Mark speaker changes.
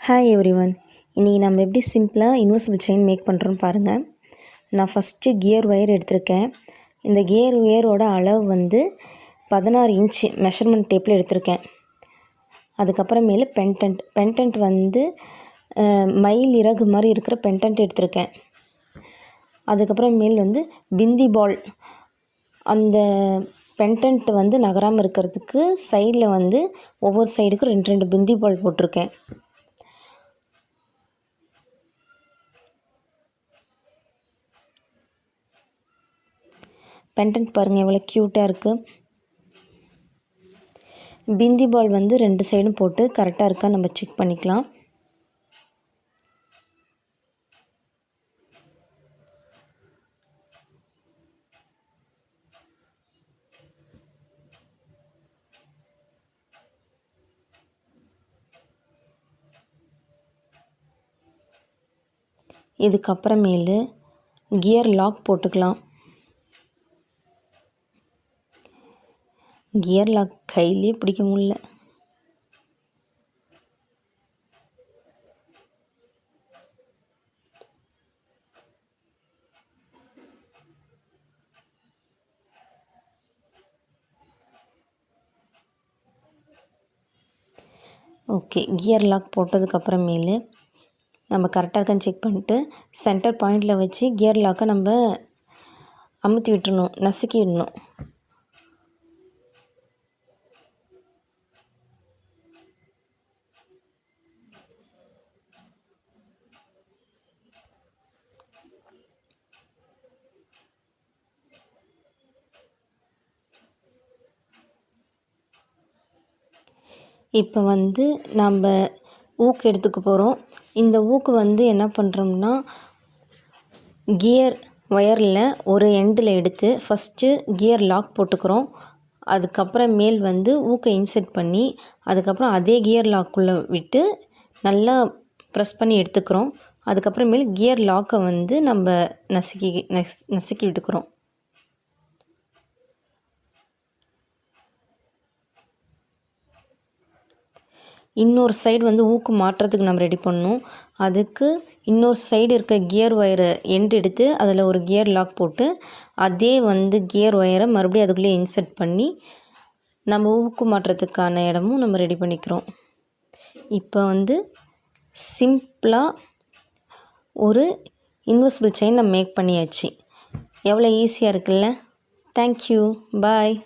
Speaker 1: Hi everyone. இன்றைக்கி நம்ம எப்படி சிம்பிளாக இன்வெர்சிபிள் செயின் மேக் பண்ணுறோன்னு பாருங்கள். நான் ஃபஸ்ட்டு கியர் ஒயர் எடுத்திருக்கேன். இந்த கியர் ஒயரோட அளவு வந்து 16 இன்ச்சு மெஷர்மெண்ட் டேப்பில் எடுத்திருக்கேன். அதுக்கப்புறமேலு பென்டன்ட் வந்து மயில் இறகு மாதிரி இருக்கிற பென்டன்ட் எடுத்திருக்கேன். அதுக்கப்புறமேல் வந்து பிந்தி பால், அந்த பென்டன்ட் வந்து நகராமல் இருக்கிறதுக்கு சைடில் வந்து ஒவ்வொரு சைடுக்கும் 2 பிந்தி பால் போட்டிருக்கேன். பென்டன்ட் பாருங்கள் எவ்வளோ க்யூட்டாக இருக்குது. பிந்தி பால் வந்து 2 சைடும் போட்டு கரெக்டாக இருக்கா நம்ம செக் பண்ணிக்கலாம். இதுக்கப்புறமேலு கியர் லாக் போட்டுக்கலாம். கியர் லாக் கையிலே பிடிக்க முடியல. ஓகே, கியர் லாக் போட்டதுக்கப்புறமேலு நம்ம கரெக்டாக இருக்கான்னு செக் பண்ணிட்டு சென்டர் பாயிண்டில் வச்சு கியர் லாக்கை நம்ம அமுத்தி விட்டுறணும், நசுக்கி விடணும். இப்போ வந்து நம்ம ஊக்கு எடுத்துக்க போகிறோம். இந்த ஊக்கு வந்து என்ன பண்ணுறோம்னா, கியர் ஒயரில் ஒரு எண்டில் எடுத்து ஃபஸ்ட்டு கியர் லாக் போட்டுக்கிறோம். அதுக்கப்புறமேல் வந்து ஊக்கை இன்செர்ட் பண்ணி அதுக்கப்புறம் அதே கியர் லாக்குள்ளே விட்டு நல்லா ப்ரெஸ் பண்ணி எடுத்துக்கிறோம். அதுக்கப்புறமேல் கியர் லாக்கை வந்து நம்ம நசுக்கி விட்டுக்கிறோம். இன்னொரு சைடு வந்து ஊக்கு மாட்டுறதுக்கு நம்ம ரெடி பண்ணணும். அதுக்கு இன்னொரு சைடு இருக்க கியர் ஒயரை எண்டு எடுத்து அதில் ஒரு கியர் லாக் போட்டு அதே வந்து கியர் ஒயரை மறுபடியும் அதுக்குள்ளே இன்செர்ட் பண்ணி நம்ம ஊக்கு மாட்டுறதுக்கான இடமும் நம்ம ரெடி பண்ணிக்கிறோம். இப்போ வந்து சிம்பிளாக ஒரு இன்வெர்சிபிள் செயின் நம்ம மேக் பண்ணியாச்சு. எவ்வளோ ஈஸியாக இருக்குல்ல. தேங்க்யூ, பாய்.